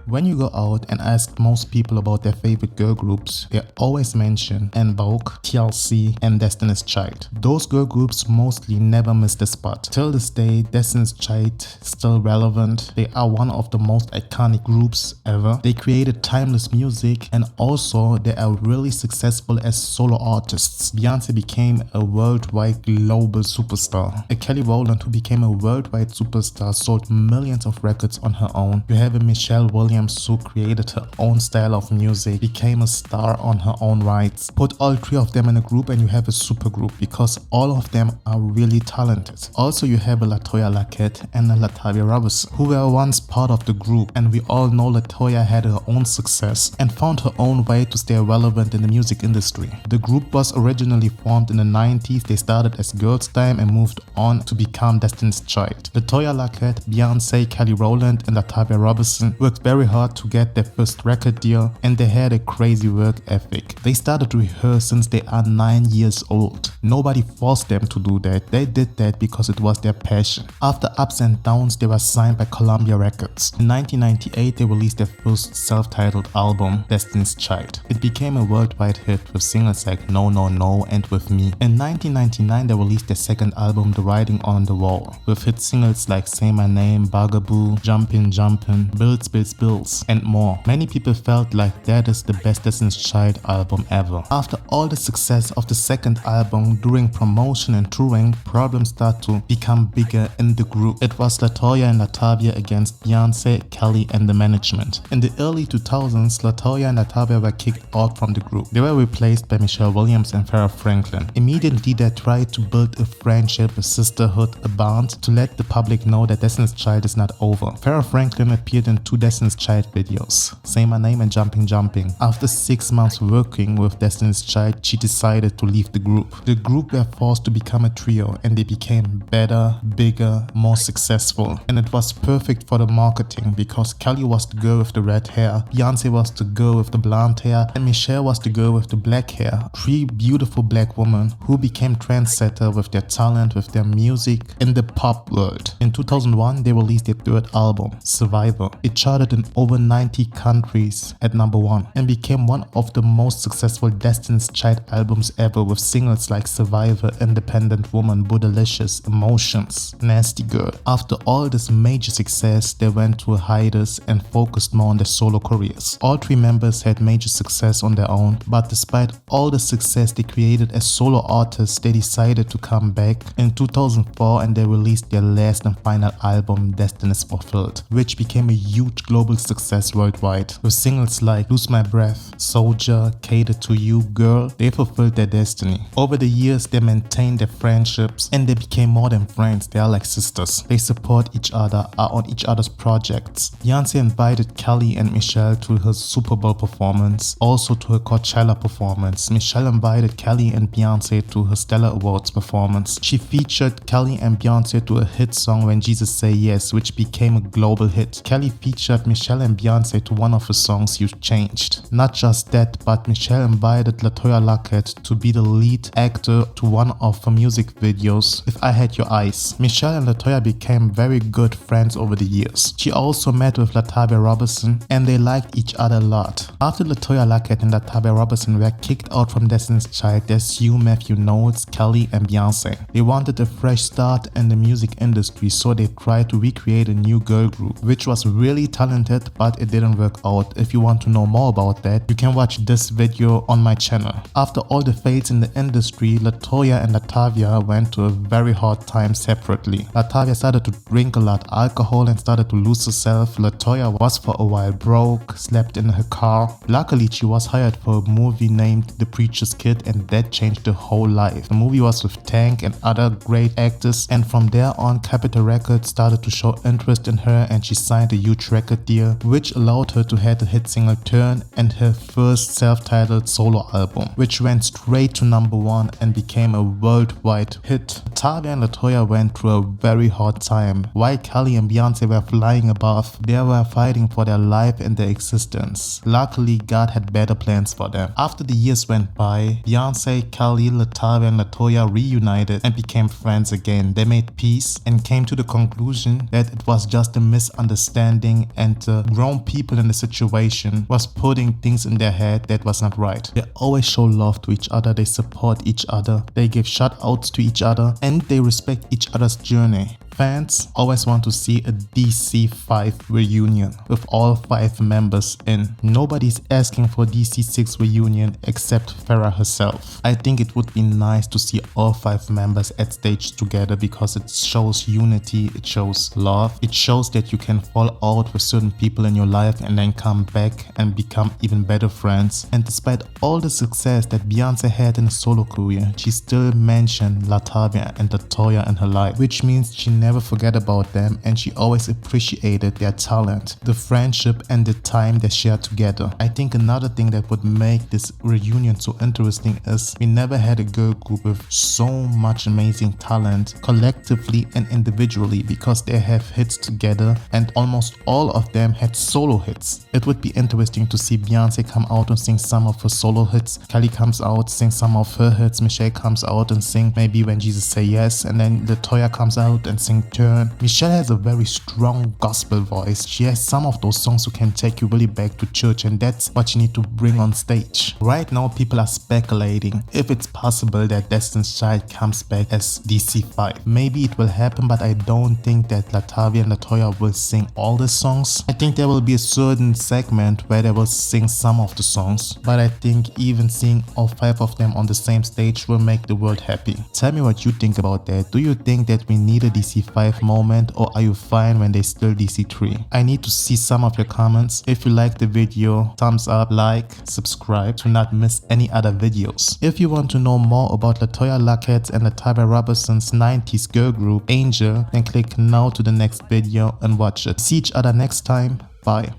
When you go out and ask most people about their favorite girl groups, they always mention En Vogue, TLC and Destiny's Child. Those girl groups mostly never miss the spot. Till this day, Destiny's Child still relevant. They are one of the most iconic groups ever. They created timeless music and also they are really successful as solo artists. Beyoncé became a worldwide global superstar. A Kelly Rowland who became a worldwide superstar sold millions of records on her own. You have a Michelle Williams who created her own style of music, became a star on her own rights. Put all three of them in a group and you have a super group because all of them are really talented. Also you have a Letoya Luckett and a Latavia Roberson who were once part of the group, and we all know Letoya had her own success and found her own way to stay relevant in the music industry. The group was originally formed in the 90s. They started as Girls Time and moved on to become Destiny's Child. Letoya Luckett, Beyoncé, Kelly Rowland and Latavia Roberson worked very hard to get their first record deal, and they had a crazy work ethic. They started to rehearse since they are 9 years old. Nobody forced them to do that. They did that because it was their passion. After ups and downs, they were signed by Columbia Records. In 1998, they released their first self-titled album, Destiny's Child. It became a worldwide hit with singles like No No No and With Me. In 1999, they released their second album, The Writing on the Wall, with hit singles like Say My Name, Bugaboo, Jumpin' Jumpin', Bills Bills Bills, and more. Many people felt like that is the best Destiny's Child album ever. After all the success of the second album, during promotion and touring, problems start to become bigger in the group. It was Letoya and Latavia against Beyoncé, Kelly and the management. In the early 2000s, Letoya and Latavia were kicked out from the group. They were replaced by Michelle Williams and Farrah Franklin. Immediately they tried to build a friendship, a sisterhood, a bond to let the public know that Destiny's Child is not over. Farrah Franklin appeared in 2 Destiny's Child videos, Say My Name and Jumping Jumping. After 6 months working with Destiny's Child, she decided to leave the group. The group were forced to become a trio and they became better, bigger, more successful. And it was perfect for the marketing because Kelly was the girl with the red hair, Beyoncé was the girl with the blonde hair, and Michelle was the girl with the black hair. 3 beautiful black women who became trendsetter with their talent, with their music in the pop world. In 2001, they released their third album, Survivor. It charted in over 90 countries at #1 and became one of the most successful Destiny's Child albums ever, with singles like Survivor, Independent Woman, Bootylicious, Emotions, Nasty Girl. After all this major success, they went to a hiatus and focused more on their solo careers. All 3 members had major success on their own, but despite all the success they created as solo artists, they decided to come back in 2004 and they released their last and final album, Destiny's Fulfilled, which became a huge global success worldwide. With singles like Lose My Breath, Soldier, Cater to You, Girl, they fulfilled their destiny. Over the years, they maintained their friendships and they became more than friends. They are like sisters. They support each other, are on each other's projects. Beyoncé invited Kelly and Michelle to her Super Bowl performance, also to her Coachella performance. Michelle invited Kelly and Beyoncé to her Stellar Awards performance. She featured Kelly and Beyoncé to a hit song, When Jesus Say Yes, which became a global hit. Kelly featured Michelle and Beyoncé to one of her songs, You Changed. Not just that, but Michelle invited Letoya Luckett to be the lead actor to one of her music videos, If I Had Your Eyes. Michelle and Letoya became very good friends over the years. She also met with Latavia Roberson and they liked each other a lot. After Letoya Luckett and Latavia Roberson were kicked out from Destiny's Child, there's Hugh Matthew Knowles, Kelly and Beyoncé. They wanted a fresh start in the music industry, so they tried to recreate a new girl group, which was really talented, but it didn't work out. If you want to know more about that, you can watch this video on my channel. After all the fails in the industry, Letoya and Latavia went to a very hard time separately. Latavia started to drink a lot of alcohol and started to lose herself. Letoya was for a while broke, slept in her car. Luckily, she was hired for a movie named The Preacher's Kid and that changed her whole life. The movie was with Tank and other great actors, and from there on, Capitol Records started to show interest in her and she signed a huge record deal, which allowed her to have the hit single Turn and her first self-titled solo album, which went straight to #1 and became a worldwide hit. Latavia and Letoya went through a very hard time. While Kelly and Beyoncé were flying above, they were fighting for their life and their existence. Luckily, God had better plans for them. After the years went by, Beyoncé, Kelly, Latavia and Letoya reunited and became friends again. They made peace and came to the conclusion that it was just a misunderstanding and the grown people in the situation was putting things in their head that was not right. They always show love to each other, they support each other, they give shout outs to each other, and they respect each other's journey. Fans always want to see a DC5 reunion with all 5 members in. Nobody's asking for DC6 reunion except Farrah herself. I think it would be nice to see all 5 members at stage together because it shows unity, it shows love, it shows that you can fall out with certain people in your life and then come back and become even better friends. And despite all the success that Beyoncé had in a solo career, she still mentioned Latavia and Letoya in her life, which means she never forget about them and she always appreciated their talent, the friendship and the time they shared together. I think another thing that would make this reunion so interesting is we never had a girl group with so much amazing talent collectively and individually because they have hits together and almost all of them had solo hits. It would be interesting to see Beyoncé come out and sing some of her solo hits, Kelly comes out, sing some of her hits, Michelle comes out and sing maybe When Jesus Say Yes, and then Letoya comes out and sing Turn. Michelle has a very strong gospel voice. She has some of those songs who can take you really back to church, and that's what you need to bring on stage. Right now people are speculating if it's possible that Destiny's Child comes back as DC5. Maybe it will happen, but I don't think that Latavia and Letoya will sing all the songs. I think there will be a certain segment where they will sing some of the songs, but I think even seeing all 5 of them on the same stage will make the world happy. Tell me what you think about that. Do you think that we need a DC5 moment, or are you fine when they still DC3? I need to see some of your comments. If you like the video, thumbs up, like, subscribe to not miss any other videos. If you want to know more about Letoya, Luckett and Latavia Roberson's 90s girl group Angel, then click now to the next video and watch it. See each other next time. Bye.